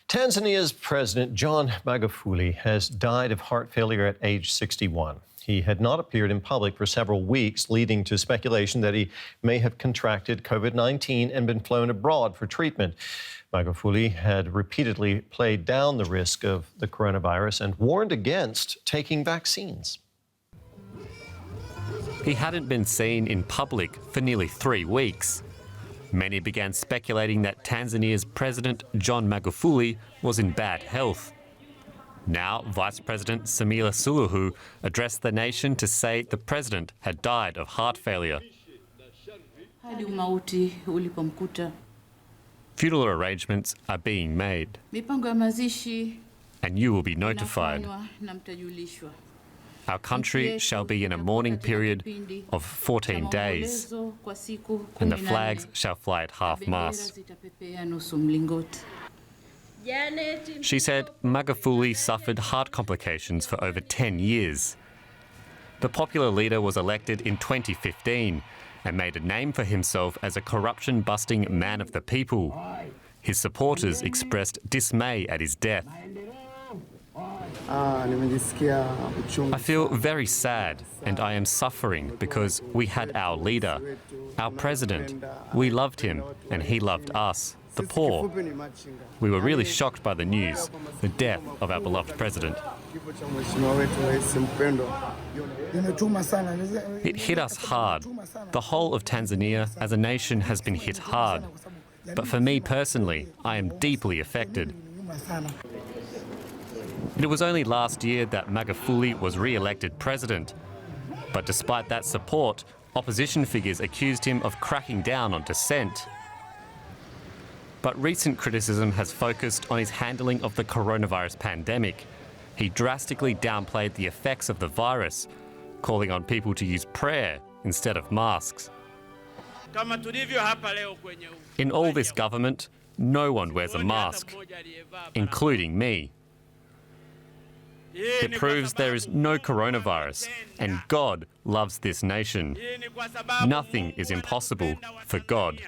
Tanzania's President John Magufuli has died of heart failure at age 61. He had not appeared in public for several weeks, leading to speculation that he may have contracted COVID-19 and been flown abroad for treatment. Magufuli had repeatedly played down the risk of the coronavirus and warned against taking vaccines. He hadn't been seen in public for nearly 3 weeks. Many began speculating that Tanzania's President John Magufuli was in bad health. Now, Vice President Samia Suluhu addressed the nation to say the president had died of heart failure. Funeral arrangements are being made, and you will be notified. Our country shall be in a mourning period of 14 days, and the flags shall fly at half-mast. She said Magufuli suffered heart complications for over 10 years. The popular leader was elected in 2015 and made a name for himself as a corruption-busting man of the people. His supporters expressed dismay at his death. I feel very sad, and I am suffering because we had our leader, our president. We loved him and he loved us, the poor. We were really shocked by the news, the death of our beloved president. It hit us hard. The whole of Tanzania as a nation has been hit hard. But for me personally, I am deeply affected. It was only last year that Magufuli was re-elected president. But despite that support, opposition figures accused him of cracking down on dissent. But recent criticism has focused on his handling of the coronavirus pandemic. He drastically downplayed the effects of the virus, calling on people to use prayer instead of masks. In all this government, no one wears a mask, including me. It proves there is no coronavirus, and God loves this nation. Nothing is impossible for God.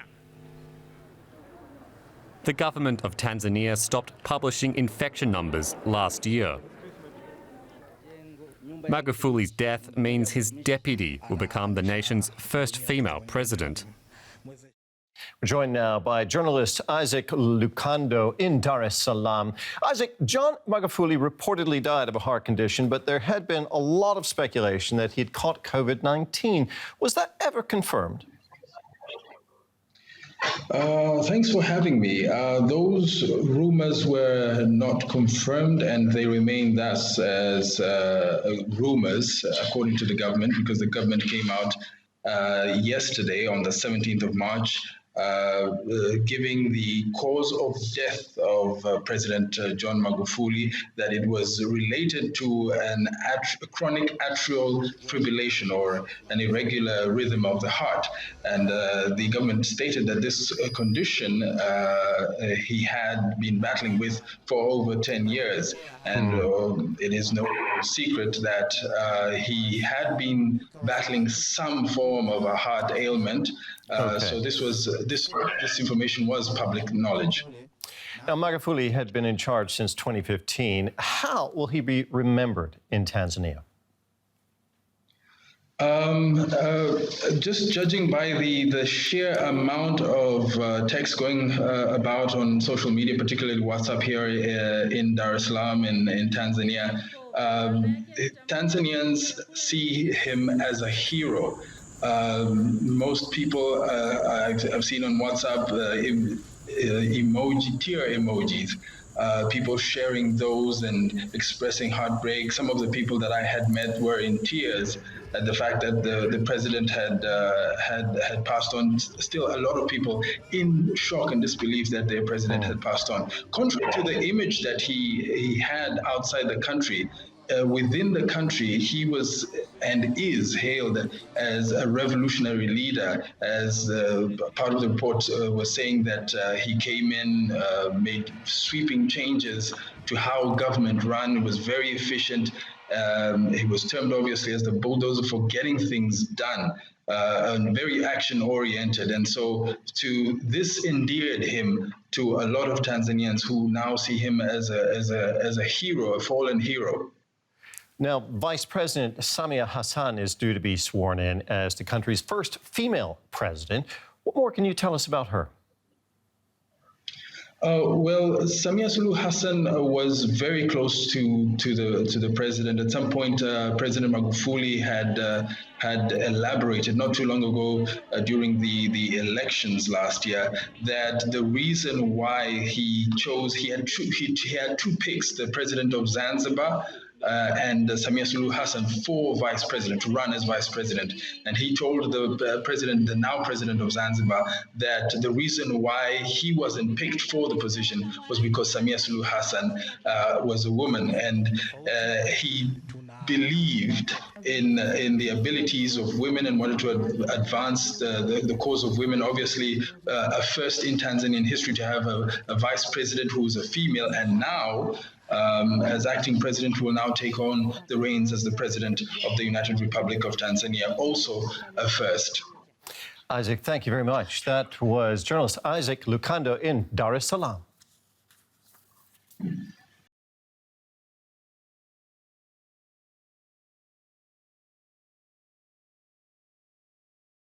The government of Tanzania stopped publishing infection numbers last year. Magufuli's death means his deputy will become the nation's first female president. We're joined now by journalist Isaac Lukando in Dar es Salaam. Isaac, John Magufuli reportedly died of a heart condition, but there had been a lot of speculation that he'd caught COVID-19. Was that ever confirmed? Thanks for having me. Those rumors were not confirmed, and they remain thus as rumors, according to the government, because the government came out yesterday on the 17th of March, giving the cause of death of President John Magufuli, that it was related to a chronic atrial fibrillation, or an irregular rhythm of the heart. And the government stated that this condition he had been battling with for over 10 years. And it is no secret that he had been battling some form of a heart ailment. So this information was public knowledge. Now, Magufuli had been in charge since 2015. How will he be remembered in Tanzania? Just judging by the sheer amount of text going about on social media, particularly WhatsApp here in Dar es Salaam in Tanzania, Tanzanians see him as a hero. Most people I've seen on WhatsApp tear emojis, people sharing those and expressing heartbreak. Some of the people that I had met were in tears at the fact that the president had passed on. Still, a lot of people in shock and disbelief that their president had passed on. Contrary to the image that he had outside the country, within the country, he was and is hailed as a revolutionary leader, as part of the report was saying that he came in, made sweeping changes to how government ran, was very efficient. He was termed obviously as the bulldozer for getting things done, and very action-oriented. And so this endeared him to a lot of Tanzanians who now see him as a hero, a fallen hero. Now, Vice President Samia Hassan is due to be sworn in as the country's first female president. What more can you tell us about her? Well, Samia Suluhu Hassan was very close to the president. At some point, President Magufuli had elaborated not too long ago during the elections last year that the reason why he had two picks, the president of Zanzibar and Samia Suluhu Hassan, for vice president, to run as vice president. And he told the now president of Zanzibar, that the reason why he wasn't picked for the position was because Samia Suluhu Hassan was a woman, and he believed in the abilities of women and wanted to advance the cause of women. Obviously, a first in Tanzanian history to have a vice president who is a female, and now as acting president will now take on the reins as the president of the United Republic of Tanzania, also a first. Isaac, thank you very much. That was journalist Isaac Lukando in Dar es Salaam.